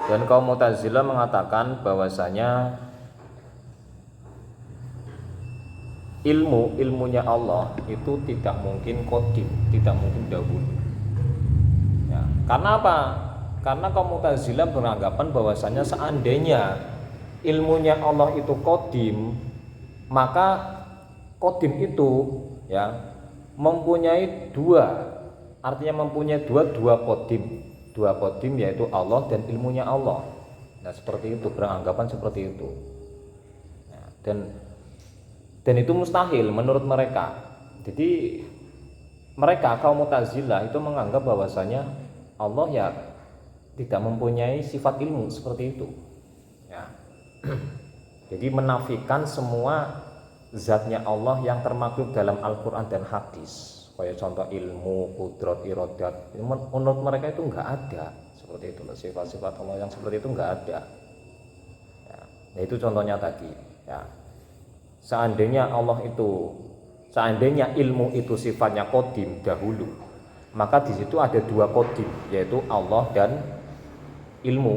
Dan kaum Mu'tazilah mengatakan bahwasanya ilmunya Allah itu tidak mungkin qadim, tidak mungkin dahulu. Ya, karena apa? Karena kaum Mu'tazilah beranggapan bahwasanya seandainya ilmunya Allah itu qadim, maka qadim itu ya mempunyai dua, artinya mempunyai dua qadim. Dua qadim yaitu Allah dan ilmunya Allah. Nah, seperti itu, beranggapan seperti itu. Ya, dan itu mustahil menurut mereka. Jadi mereka kaum Mu'tazilah itu menganggap bahwasanya Allah ya tidak mempunyai sifat ilmu seperti itu ya. Jadi menafikan semua zatnya Allah yang termaktub dalam Al-Quran dan hadis, kayak contoh ilmu, kudrat, irodat. Menurut mereka itu enggak ada seperti itu, sifat-sifat Allah yang seperti itu enggak ada ya. Nah, itu contohnya tadi ya. Seandainya ilmu itu sifatnya qadim dahulu, maka di situ ada dua qadim, yaitu Allah dan ilmu,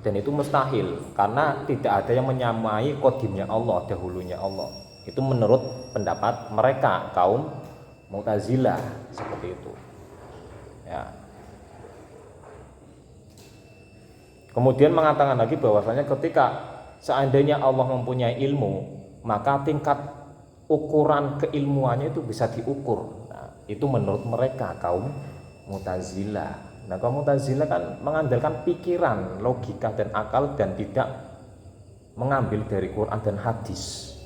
dan itu mustahil karena tidak ada yang menyamai qadimnya Allah, dahulunya Allah. Itu menurut pendapat mereka kaum Mu'tazilah seperti itu ya. Kemudian mengatakan lagi bahwasanya ketika seandainya Allah mempunyai ilmu, maka tingkat ukuran keilmuannya itu bisa diukur. Nah, itu menurut mereka kaum Mu'tazilah. Nah, kaum Mu'tazilah kan mengandalkan pikiran, logika dan akal dan tidak mengambil dari Quran dan hadis.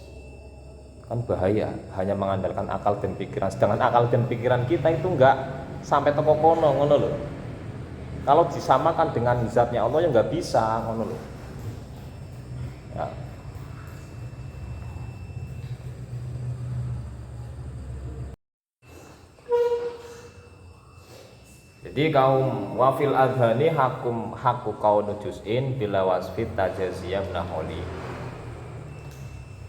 Kan bahaya, hanya mengandalkan akal dan pikiran. Sedangkan akal dan pikiran kita itu enggak sampai teko kono ngono lho. Kalau disamakan dengan zatnya Allah ya enggak bisa ngono lho. Ya. Jadi kaum wafil adhani haku kaunu juz'in bila wasfit tajaziyah naholi.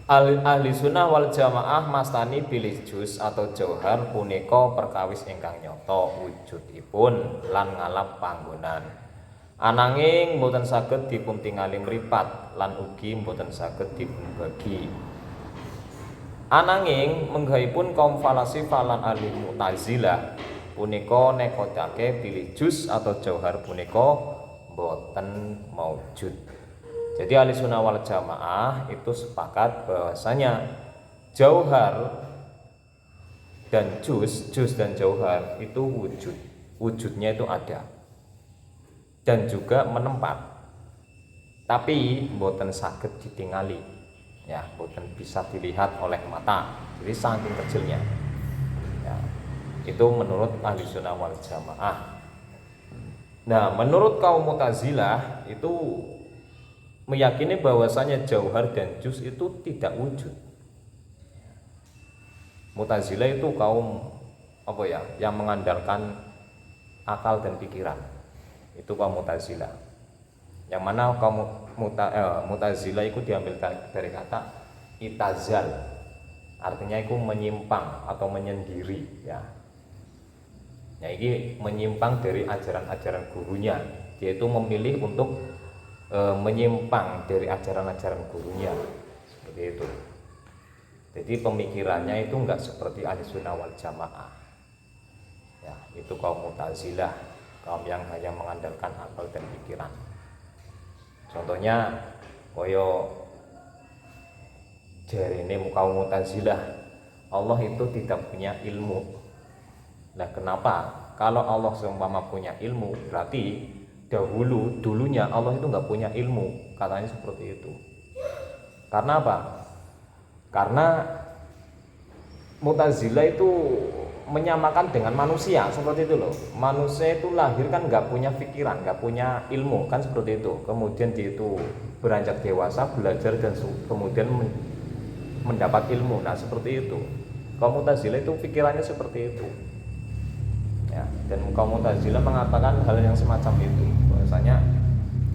Ahli sunnah wal jamaah mastani bilih juz atau jauhar punika perkawis ingkang nyoto wujudipun lan ngalap panggonan. Ananging mboten saged dipun tingali mripat lan ugi mboten saged dipun bagi. Ananging menggahipun kaum falasifah lan ahli Mu'tazilah punika nekodake pilih juz atau jauhar punika boten maujud. Jadi ahli sunnah wal jamaah itu sepakat bahwasanya jauhar dan juz dan jauhar itu wujudnya itu ada dan juga menempat, tapi boten saged ditingali ya, boten bisa dilihat oleh mata, jadi saking kecilnya ya. Itu menurut ahli sunnah wal jamaah. Nah, menurut kaum Mu'tazilah itu meyakini bahwasanya jauhar dan juz itu tidak wujud. Mu'tazilah itu kaum apa ya, yang mengandalkan akal dan pikiran. Itu kaum Mu'tazilah. Yang mana kaum Mu'tazilah itu diambil dari kata itazal, artinya itu menyimpang atau menyendiri ya. Nah, ini menyimpang dari ajaran-ajaran gurunya. Dia itu memilih untuk menyimpang dari ajaran-ajaran gurunya seperti itu. Jadi pemikirannya itu enggak seperti ahli sunnah wal jamaah ya. Itu kaum Mu'tazilah, kaum yang hanya mengandalkan akal dan pikiran. Contohnya koyo jarene kaum Mu'tazilah, Allah itu tidak punya ilmu. Nah, kenapa? Kalau Allah seumpama punya ilmu, berarti dulunya Allah itu nggak punya ilmu, katanya seperti itu. Karena apa? Karena Mu'tazilah itu menyamakan dengan manusia seperti itu loh. Manusia itu lahir kan nggak punya pikiran, nggak punya ilmu kan seperti itu. Kemudian dia itu beranjak dewasa, belajar dan kemudian mendapat ilmu. Nah, seperti itu. Kaum Mu'tazilah itu pikirannya seperti itu. Ya, dan kaum Mu'tazilah mengatakan hal yang semacam itu, bahwasanya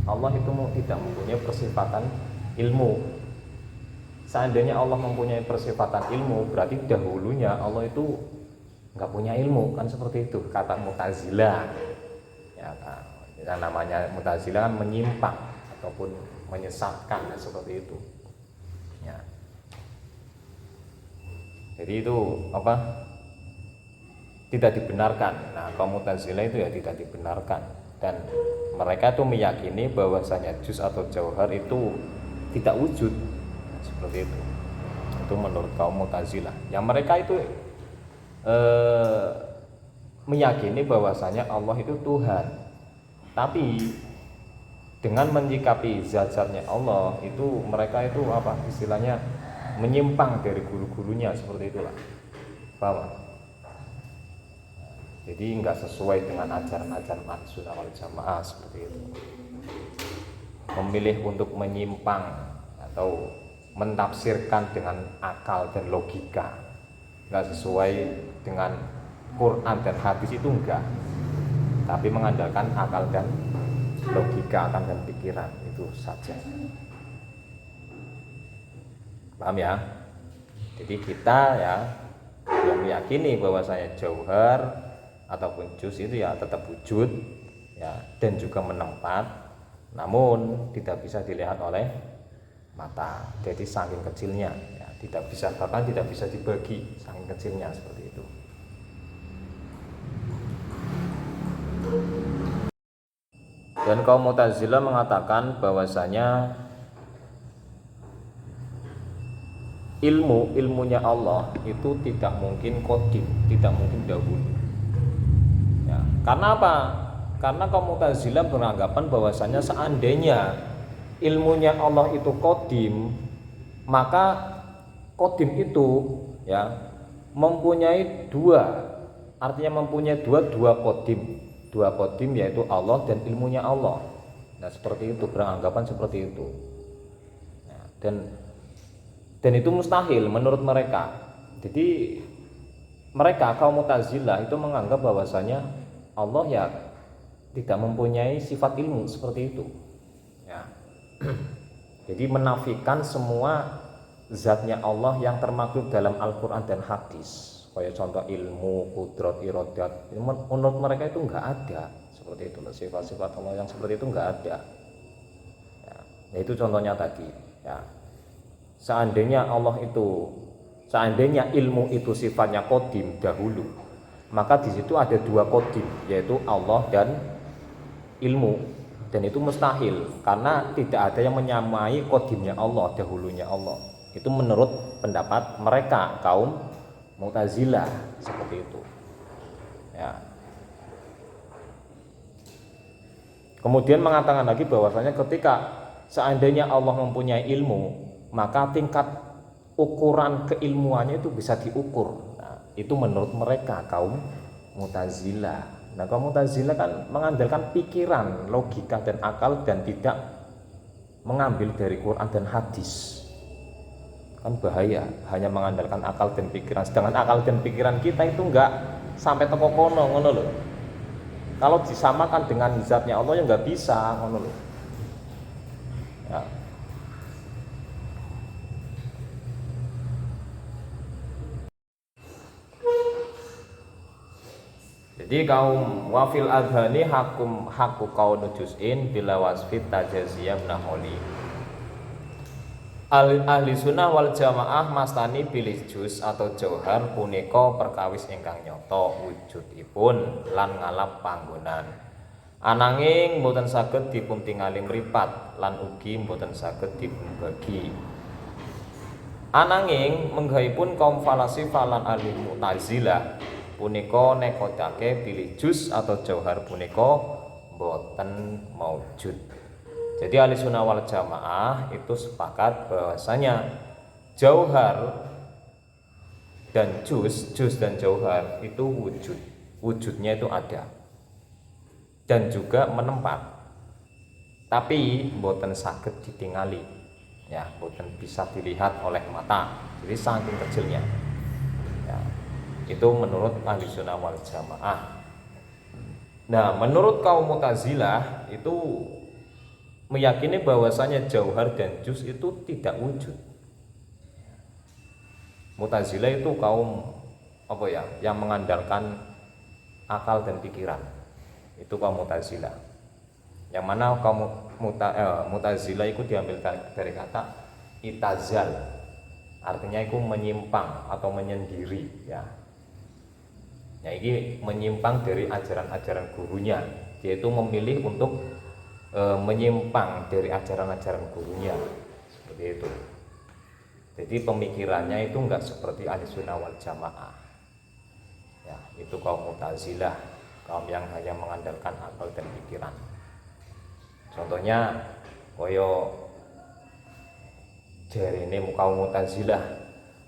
Allah itu tidak mempunyai persifatan ilmu. Seandainya Allah mempunyai persifatan ilmu, berarti dahulunya Allah itu nggak punya ilmu kan seperti itu kata Mu'tazilah ya kan. yang namanya Mu'tazilah kan menyimpang ataupun menyesatkan seperti itu ya. Jadi itu apa, tidak dibenarkan. Nah kaum Mu'tazilah itu ya tidak dibenarkan, dan mereka itu meyakini bahwasanya juz atau jauhar itu tidak wujud seperti itu. Itu menurut kaum Mu'tazilah yang mereka itu meyakini bahwasanya Allah itu Tuhan, tapi dengan menyikapi zat-zatnya Allah itu mereka itu apa istilahnya menyimpang dari guru-gurunya seperti itulah, paham? Jadi nggak sesuai dengan ajaran-ajaran Ahlussunnah wal Jamaah seperti itu. Memilih untuk menyimpang atau mentafsirkan dengan akal dan logika, nggak sesuai dengan Quran dan hadis itu enggak, tapi mengandalkan akal dan logika, akal dan pikiran itu saja. Paham ya? Jadi kita ya yang meyakini bahwasanya jauhar ataupun juz itu ya tetap wujud ya, dan juga menempat, namun tidak bisa dilihat oleh mata. Jadi saking kecilnya ya, tidak bisa, bahkan tidak bisa dibagi, saking kecilnya seperti itu. Dan kaum Mu'tazilah mengatakan bahwasanya ilmunya Allah itu tidak mungkin qadim, tidak mungkin dahulu ya. Karena apa? Karena kaum Mu'tazilah beranggapan bahwasanya seandainya ilmunya Allah itu qadim, maka qadim itu ya mempunyai dua, artinya mempunyai dua qadim, yaitu Allah dan ilmunya Allah. Nah seperti itu, beranggapan seperti itu ya, dan itu mustahil menurut mereka. Jadi mereka kaum Mu'tazilah itu menganggap bahwasanya Allah ya tidak mempunyai sifat ilmu seperti itu ya. Jadi menafikan semua zatnya Allah yang termaklum dalam Al-Quran dan hadis, kayak contoh ilmu, kudrat, iradat. Menurut mereka itu enggak ada seperti itu, sifat-sifat Allah yang seperti itu enggak ada ya. Nah, itu contohnya tadi ya. Seandainya ilmu itu sifatnya qadim dahulu, maka di situ ada dua qadim, yaitu Allah dan ilmu, dan itu mustahil karena tidak ada yang menyamai qadimnya Allah, dahulunya Allah. Itu menurut pendapat mereka kaum Mu'tazilah seperti itu ya. Kemudian mengatakan lagi bahwasanya ketika seandainya Allah mempunyai ilmu, maka tingkat ukuran keilmuannya itu bisa diukur. Nah, itu menurut mereka kaum Mu'tazilah. Nah, kaum Mu'tazilah kan mengandalkan pikiran, logika dan akal, dan tidak mengambil dari Quran dan hadis. Kan bahaya, hanya mengandalkan akal dan pikiran, sedangkan akal dan pikiran kita itu enggak sampai teko kono, ngono lho. Kalau disamakan dengan zatnya Allah ya enggak bisa, ngono lho ya. Jadi kaum wafil adhani haku kaunu juz'in bila wasfit tajaziyah naholi. Ahli sunnah wal jamaah mastani bilih juz atau jauhar punika perkawis ingkang nyoto wujudipun lan ngalap panggonan. Ananging mboten saged dipuntingali mripat lan ugi mboten saged dipunbagi. Ananging menggahipun kaum falasifah lan ahli Mu'tazilah punika nekodake bilih juz atau jauhar punika mboten maujud. Jadi ahli sunnah wal jamaah itu sepakat bahwasanya jauhar dan juz dan jauhar itu wujudnya itu ada dan juga menempat, tapi mboten saged ditingali ya, mboten bisa dilihat oleh mata, jadi saking kecilnya ya. Itu menurut ahli sunnah wal jamaah. Nah menurut kaum Mu'tazilah itu meyakini bahwasanya jauhar dan juz itu tidak wujud. Mu'tazilah itu kaum apa ya, yang mengandalkan akal dan pikiran. Itu kaum Mu'tazilah. Yang mana kaum Mu'tazilah itu diambil dari kata itazal, artinya itu menyimpang atau menyendiri ya. Ya ini menyimpang dari ajaran-ajaran gurunya, yaitu memilih untuk menyimpang dari ajaran-ajaran gurunya seperti itu. Jadi pemikirannya itu enggak seperti Ahlussunnah wal Jamaah. Ya, itu kaum Mu'tazilah, kaum yang hanya mengandalkan akal dan pikiran. Contohnya koyo jarene kaum Mu'tazilah,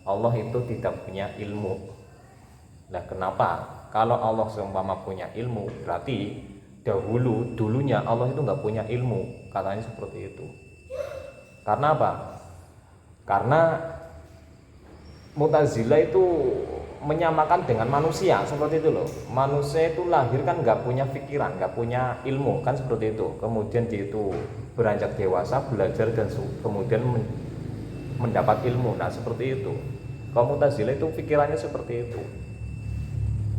Allah itu tidak punya ilmu. Nah, kenapa? Kalau Allah seumpama punya ilmu, berarti dulunya Allah itu nggak punya ilmu, katanya seperti itu. Karena apa? Karena Mu'tazilah itu menyamakan dengan manusia seperti itu loh. Manusia itu lahir kan nggak punya pikiran, nggak punya ilmu kan seperti itu. Kemudian dia itu beranjak dewasa, belajar dan kemudian mendapat ilmu. Nah seperti itu. Kaum Mu'tazilah itu pikirannya seperti itu.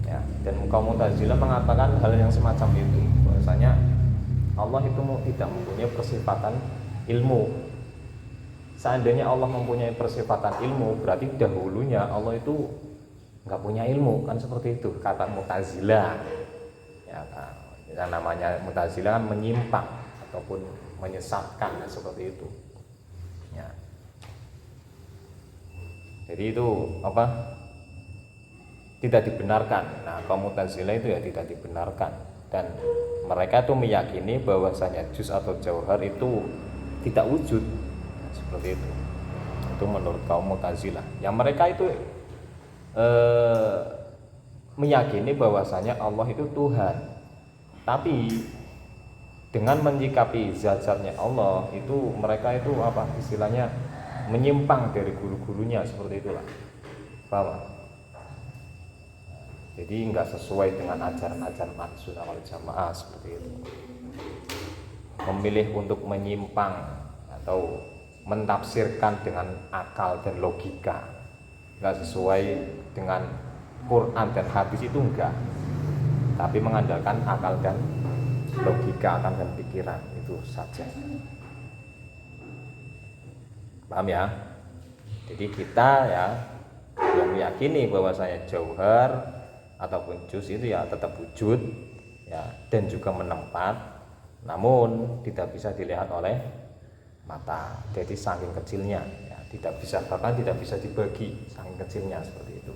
Ya, dan kaum Mu'tazilah mengatakan hal yang semacam itu, bahwasanya Allah itu tidak mempunyai persifatan ilmu. Seandainya Allah mempunyai persifatan ilmu, berarti dahulunya Allah itu nggak punya ilmu, kan seperti itu kata Mu'tazilah. Ya, yang namanya Mu'tazilah kan menyimpang ataupun menyesatkan, kan seperti itu. Ya. Jadi itu apa? Tidak dibenarkan. Nah, kaum Mu'tazilah itu ya tidak dibenarkan, dan mereka itu meyakini bahwasanya juz atau jauhar itu tidak wujud. Nah, seperti itu. Itu menurut kaum Mu'tazilah. Yang mereka itu meyakini bahwasanya Allah itu Tuhan. Tapi dengan menyikapi zat-zatnya Allah itu mereka itu apa? Istilahnya menyimpang dari guru-gurunya, seperti itulah. Paham? Jadi enggak sesuai dengan ajaran-ajaran Ahlussunnah wal Jamaah seperti itu. Memilih untuk menyimpang atau mentafsirkan dengan akal dan logika, enggak sesuai dengan Quran dan hadis itu enggak. Tapi mengandalkan akal dan logika, akal dan pikiran itu saja. Paham ya? Jadi kita ya yang meyakini bahwasanya jauhar ataupun juz itu ya tetap wujud ya, dan juga menempat, namun tidak bisa dilihat oleh mata. Jadi saking kecilnya ya, tidak bisa, bahkan tidak bisa dibagi, saking kecilnya seperti itu.